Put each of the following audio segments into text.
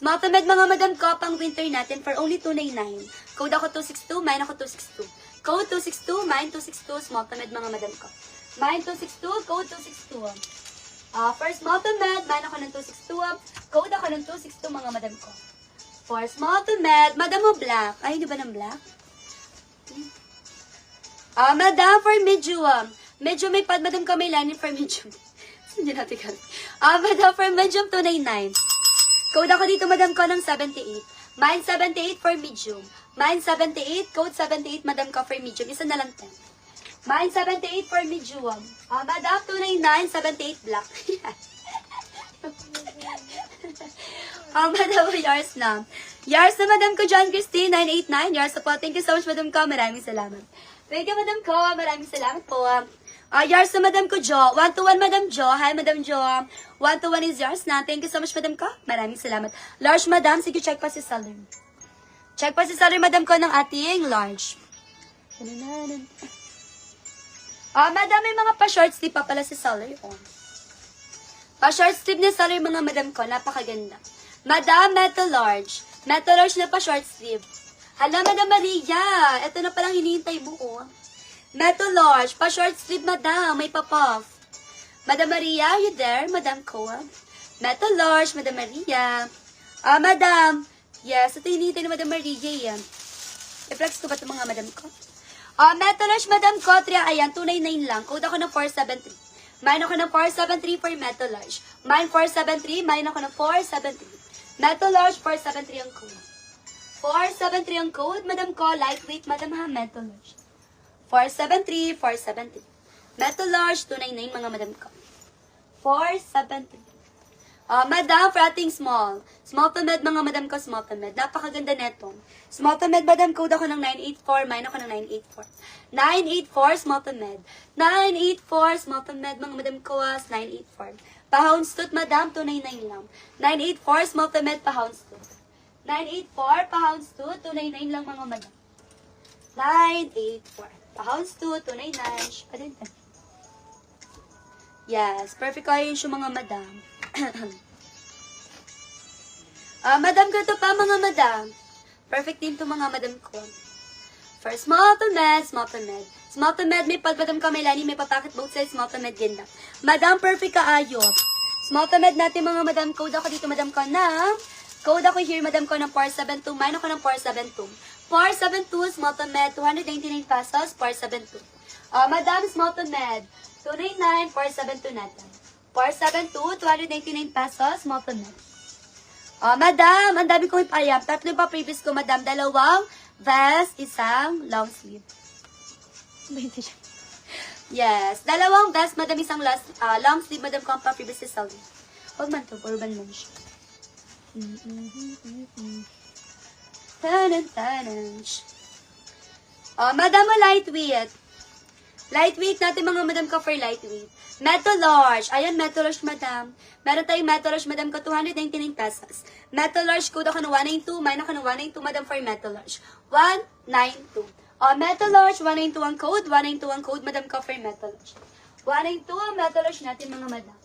Small to med mga madam ko, pang winter natin for only 299. Code ako 262, mine ako 262. Code 262, mine 262, small to med mga madam ko. Mine 262, code 262. For small to med, mine ako ng 262. Code ako ng 262 mga madam ko. For small to med, madam mo black. Ay, hindi ba ng black? Madam, for medium. Medyo may pad, madam ko may lining for medium. Hindi natin kami. Madam, for medium 299. Code ako dito, madam ko, ng 78. Mine 78 for medium. Mine 78, code 78, madam ko, for medium. Isa na lang 10. Mine 78 for medium. Madam, 299, 78 black. Madam, yours na. Yours na, madam ko, John Christine, 989. Yours na po. Thank you so much, madam ko. Maraming salamat. Thank you, madam ko. Maraming salamat po. Yours na, madam ko, Jo. 121, madam Jo. Hi, madam Jo. 121 is yours na. Thank you so much, madam ko. Maraming salamat. Large, madam. Sige, check pa si seller. Check pa si seller, madam ko, ng ating large. Madam, may mga pa-short sleeve pa pala si seller. Pa-short sleeve ni seller, mga madam ko. Napakaganda. Madam, metal large. Metal large na pa-short sleeve. Hala, madam Maria. Ito na palang hinihintay mo, Metal large, pa-short sleeve, madam. May pa-puff. Madam Maria, are you there? Madam Koa. Metal large, madam Maria. Madam. Yes, ito hinihintay ni madam Maria yan. I-flex ko ba ito mga madam ko? Metal large, madam ko. Ayan, 299 lang. Code ako ng 473. Mine ako ng 473 for metal large. Mine 473, mine ako ng 473. Metal large, 473 ang code. 473 ang code, madam ko. Lightweight, madam ha, metal large. 473, 473. Metal large, 299 mga madam ko. 473. Madam, for ating small. Small to med mga madam ko, small to med. Napakaganda neto. Small to med, madam, code ako ng 984. Mine ako ng 984. 984, small to med. 984, small to med, mga madam ko, 984. Pa-houndstooth, madam, 299 lang. 984, small to med, pa-houndstooth. 984, pa-houndstooth, 299 lang mga madam. 984. Pa-houndstooth, 299. Padintan. Yes, perfect kayo yung mga madam. Madam ko ito pa, mga madam. Perfect din ito, mga madam ko. For small to med, small to med. Small to med, may pag madam ko, may lani, may papacket both sides, small to med, ganda. Madam, perfect kaayo. Small to med natin, mga madam. Code ako dito, madam ko, na. Code ako here, madam ko, ng 472. Mine ako ng 472. 472, small to med, 299 pesos, 472. Madam, small to med, 299, 472 natin. 472, 299 pesos, small to med. Madam, ang dami kong ipayam. Tatlo pa previous ko, madam. Dalawang vest, isang long sleeve. Yes, dalawang vest, madam, isang long sleeve, madam, ko ang pa-previous sa Saudi. Huwag man to, urban man siya. Madam, lightweight. Lightweight natin, mga madam ko, for lightweight. Metal large. Ayan, metal large, madam. Meron tayong metal large, madam ko, 299 pesos. Metal large, code ako ng 192. Mine ako ng 192, madam, for metal large. 192. Metal large, 192 ang code. 192 ang code, madam ko, for metal large. 192 ang metal large natin, mga madam.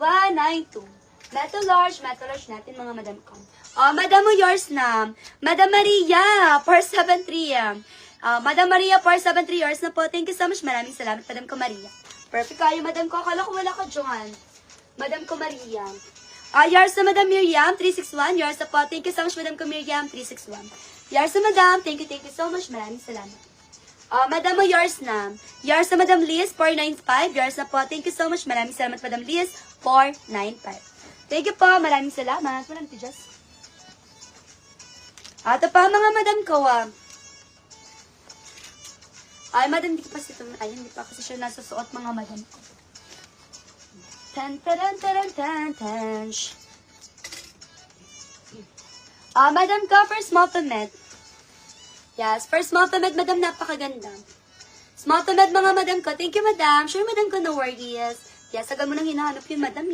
192. Metal large natin, mga madam ko. Madam mo, yours na. Madam Maria, 473. Madam Maria, 473, yours na po. Thank you so much. Maraming salamat, madam ko, Maria. Perfect kayo, madam ko. Akala ko wala ka, Johan. Madam ko, Maria. Yours na, madam Miriam, 361. Yours na po. Thank you so much, madam ko, Miriam, 361. Yours na, madam. Thank you so much. Maraming salamat. Madam mo, yours na. Yours na, madam Liz, 495. Yours na po. Thank you so much. Maraming salamat, madam Liz, 495. Thank you po. Maraming salamat. Walang tijas. Ito pa, mga madam ko, Ay, madam, hindi ko pa ito. Ay, hindi pa kasi siya nasusuot, mga madam ko. Madam ko, for small to med. Yes, for small to med, madam, napakaganda. Small to med, mga madam ko. Thank you, madam. Sure, madam ko, no worries. Yes, agad mo nang hinahanap yun, madam.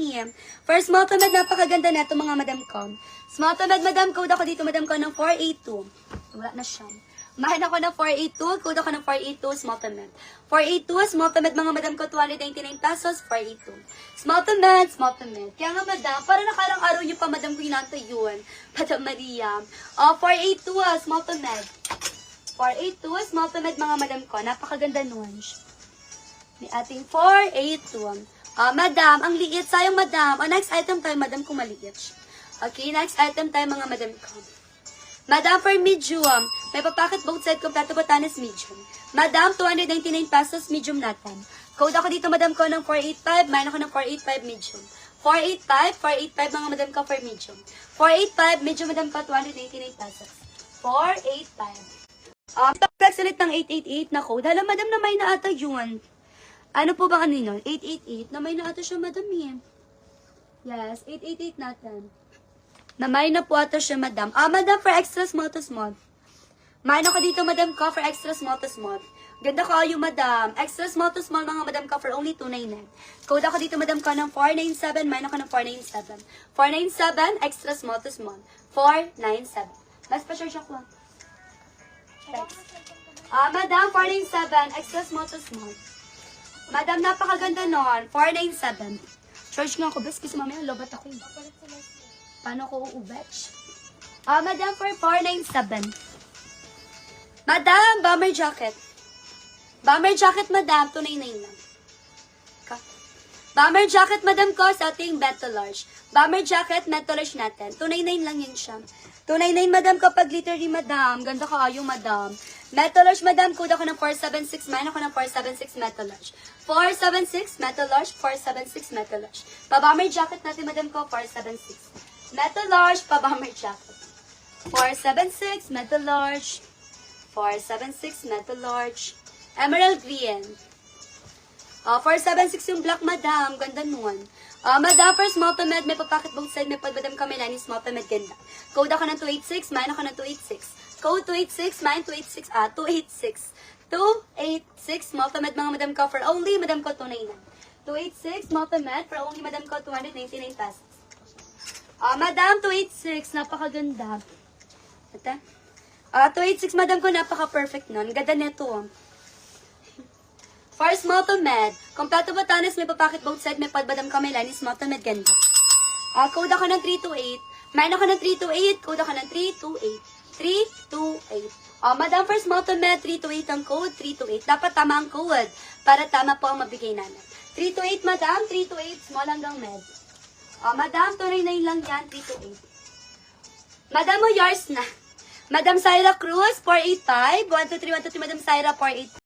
For small to med, napakaganda na ito, mga madam ko. Small to med, madam, code ako dito, madam ko, ng 482. Wala na siya. Mahin ako ng 482. Code ako ng 482 small to med. 482 small to med mga madam ko 299 pesos. 482. Small to med, small to med. Kaya nga madam, para nakalang araw niyo pa madam ko yunanta yun. Madam Maria. 482 small to med. 482 small to med mga madam ko. Napakaganda nun. May ating 482. Madam, ang liit. Sayang madam. Next item tayo madam kung maliit. Okay, next item tayo mga madam ko. Madam, for medium, may papacket both side kompleto Batanes medium. Madam, 299 pesos, medium natin. Code ako dito, madam ko, ng 485. Mine ako ng 485 medium. 485 mga madam ko for medium. 485, medium madam ko, 299 pesos. 485. Flex ulit ng 888 na code. Hala, madam, na may na ata yun. Ano po bang ano yun? 888. Na may na ata siya, madam, yan. Yes, 888 natin. Namay na po ata siya, madam. Madam, for extra small to small. Main ako dito, madam ko, for extra small to small. Ganda ko yung madam. Extra small to small, mga madam ko, for only 299. Code ako dito, madam ko, ng 497. Main ako ng 497. 497, extra small to small. 497. Last pa siya ko. Thanks. Madam, 497, extra small to small. Madam, napakaganda nun. 497. Charge nga ako, bes, kasi mamaya lobat ako. Paano ko uubetch? Madam, for 497. Madam, bomber jacket. Bomber jacket, madam, 299 lang. Bomber jacket, madam ko, sa ating metal large. Bomber jacket, metal large natin. 299 lang yun siya. 299, madam, kapag glittery, madam. Ganda ka kayo, madam. Metal large, madam, kuda ko ng 476. Mine ako ng 476 metal large. 476 metal large, 476 metal large. Pa-bomber jacket natin, madam ko, 476. Metal large, pa-bomber jacket. 476, metal large. 476, metal large. Emerald green. 476 yung black, madam. Ganda nun. Madam, for small to med, may papacket both side. May madam kami na ni small to med, ganda. Code ako ng 286, mine ako ng 286. Code 286, mine 286. 286. 286, small to med, mga madam ko, for only, madam ko, 299. 286, small to med, for only, madam ko, 299 pesos. Madam, 286, napakaganda. Ito. 286, madam ko, napaka-perfect nun. Ganda nito. For small to med, kompleto Batanes, may papacket both side, may padbadam kami line, small to med, ganda. Code ako ng 328. Mine ako ng 328, code ako ng 328. 328. Madam, for small to med, 328 ang code, 328. Dapat tama ang code, para tama po ang mabigay namin. 328, madam, 328, small hanggang med. Madam, 299 lang yan, 328. Madam, mo yours na. Madam Syra Cruz, 485. 123, 123, Madam Syra, 485.